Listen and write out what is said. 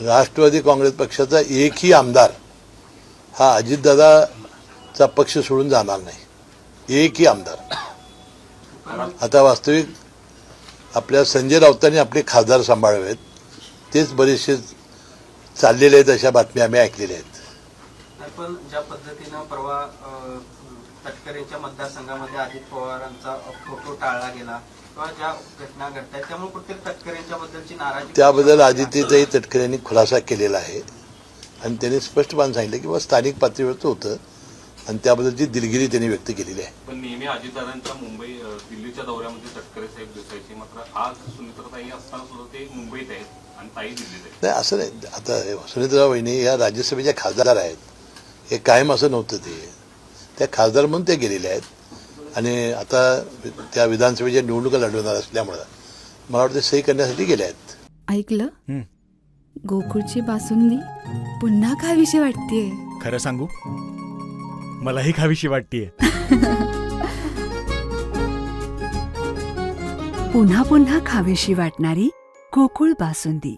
राष्ट्रवादी काँग्रेस पक्षाचा एकही आमदार हा अजितदादाचा पक्ष सोडून जाणार नाही, एकही आमदार। आता वास्तविक आपल्या संजय राऊतांनी आपले खासदार सांभाळावेत, तेच बरेचसे चाललेले आहेत, अशा बातम्या आम्ही ऐकलेल्या आहेत। पण ज्या पद्धतीनं परवा तटकरेंच्या मतदारसंघामध्ये अजित पवारांचा फोटो टाळला गेला किंवा ज्या घटना घडतात त्यामुळे कुठेतरी तटकरेंच्या बद्दलची नाराजी, त्याबद्दल आदित्यताई तटकरे यांनी खुलासा केलेला आहे आणि त्यांनी स्पष्टपणे सांगितलं की स्थानिक पातळीवरचं होतं आणि त्याबद्दलची दिलगिरी त्यांनी व्यक्त केलेली आहे। पण नेहमी अजितदादांच्या दिल्लीच्या दौऱ्यामध्ये तटकरे साहेब दिसायचे, मात्र आज सुनीत्राताई असताना सुद्धा ते मुंबईत आहेत आणि ताई दिल्लीत आहेत। नाही, असं नाही। आता सुनीत्रा वहिनी या राज्यसभेच्या खासदार आहेत, हे कायम असं नव्हतं, त्या खासदार म्हणून ते गेलेले आहेत आणि आता त्या विधानसभेच्या निवडणुका लढवणार असल्यामुळं मला वाटतं सही करण्यासाठी गेले आहेत। ऐकलं, गोकुळची बासुंदी पुन्हा खावीशी वाटतेय। खरं सांगू, मलाही खावीशी वाटतेय। पुन्हा पुन्हा खावीशी वाटणारी गोकुळ बासुंदी।